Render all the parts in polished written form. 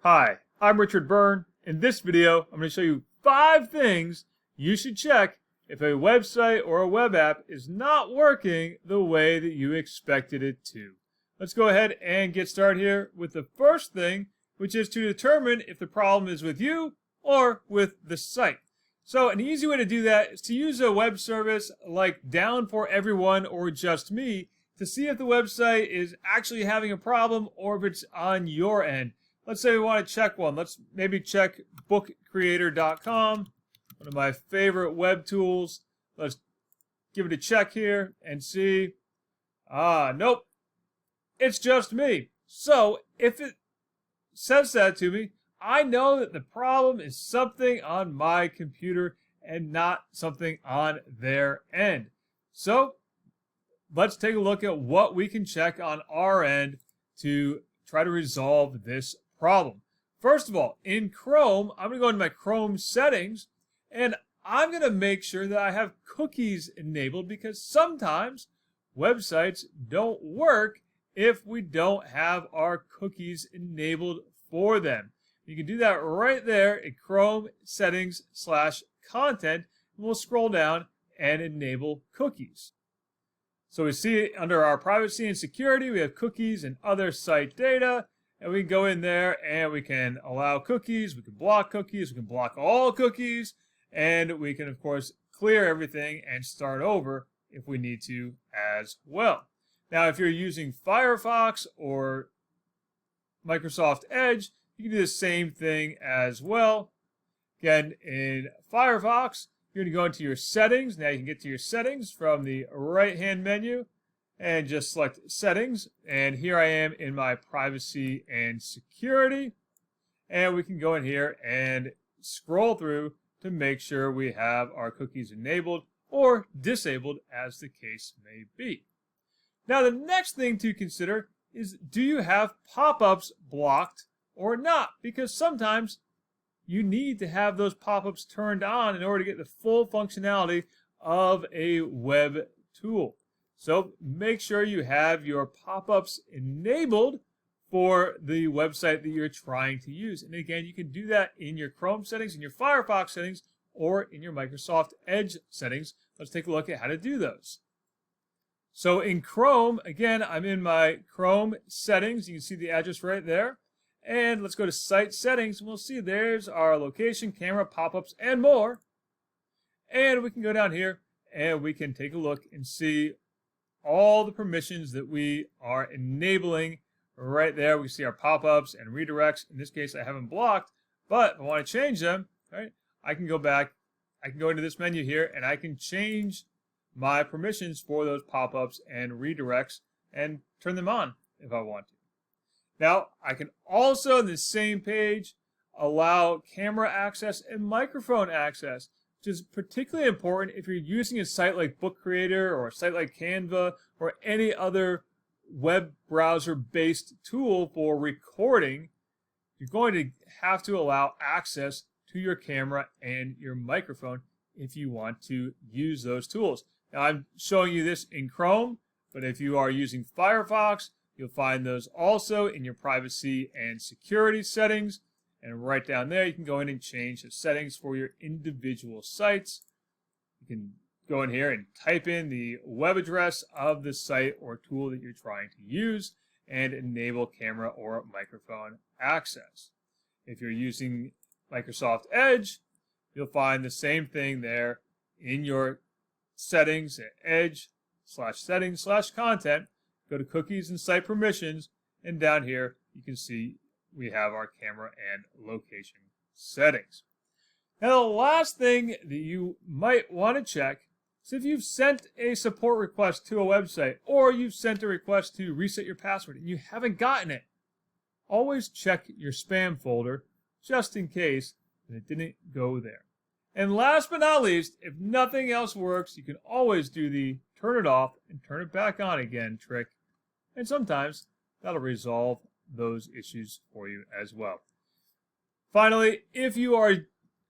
Hi, I'm Richard Byrne. In this video, I'm going to show you 5 things you should check if a website or a web app is not working the way that you expected it to. Let's go ahead and get started here with the first thing, which is to determine if the problem is with you or with the site. So an easy way to do that is to use a web service like Down for Everyone or Just Me to see if the website is actually having a problem or if it's on your end. Let's say we want to check one. Let's maybe check bookcreator.com, one of my favorite web tools. Let's give it a check here and see. Nope, it's just me. So if it says that to me, I know that the problem is something on my computer and not something on their end. So let's take a look at what we can check on our end to try to resolve this problem. First of all, in Chrome, I'm going to go into my Chrome settings and I'm going to make sure that I have cookies enabled because sometimes websites don't work if we don't have our cookies enabled for them. You can do that right there at Chrome settings/content, and we'll scroll down and enable cookies. So we see under our privacy and security, we have cookies and other site data, and we can go in there and we can allow cookies, we can block all cookies, and we can of course clear everything and start over if we need to as well. Now if you're using Firefox or Microsoft Edge, you can do the same thing as well. Again, in Firefox, you're going to go into your settings. Now you can get to your settings from the right-hand menu and just select settings. And here I am in my privacy and security. And we can go in here and scroll through to make sure we have our cookies enabled or disabled as the case may be. Now the next thing to consider is, do you have pop-ups blocked or not? Because sometimes you need to have those pop-ups turned on in order to get the full functionality of a web tool. So make sure you have your pop-ups enabled for the website that you're trying to use. And again, you can do that in your Chrome settings, in your Firefox settings, or in your Microsoft Edge settings. Let's take a look at how to do those. So in Chrome, again, I'm in my Chrome settings. You can see the address right there. And let's go to Site Settings, and we'll see there's our location, camera, pop-ups, and more. And we can go down here, and we can take a look and see all the permissions that we are enabling right there. We see our pop-ups and redirects. In this case, I haven't blocked, but if I want to change them, right, I can go back. I can go into this menu here, and I can change my permissions for those pop-ups and redirects and turn them on if I want to. Now, I can also, on the same page, allow camera access and microphone access, which is particularly important if you're using a site like Book Creator or a site like Canva or any other web browser-based tool for recording. You're going to have to allow access to your camera and your microphone if you want to use those tools. Now, I'm showing you this in Chrome, but if you are using Firefox, you'll find those also in your privacy and security settings. And right down there, you can go in and change the settings for your individual sites. You can go in here and type in the web address of the site or tool that you're trying to use and enable camera or microphone access. If you're using Microsoft Edge, you'll find the same thing there in your settings at edge/settings/content. Go to cookies and site permissions, and down here you can see we have our camera and location settings. Now the last thing that you might want to check is if you've sent a support request to a website or you've sent a request to reset your password and you haven't gotten it. Always check your spam folder just in case that it didn't go there. And last but not least, if nothing else works, you can always do the turn it off and turn it back on again trick. And sometimes that'll resolve those issues for you as well. Finally, if you are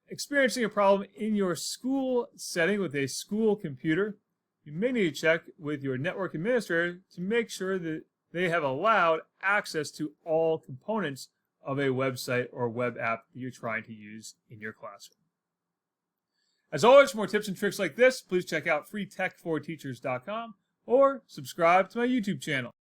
experiencing a problem in your school setting with a school computer, you may need to check with your network administrator to make sure that they have allowed access to all components of a website or web app that you're trying to use in your classroom. As always, for more tips and tricks like this, please check out freetech4teachers.com or subscribe to my YouTube channel.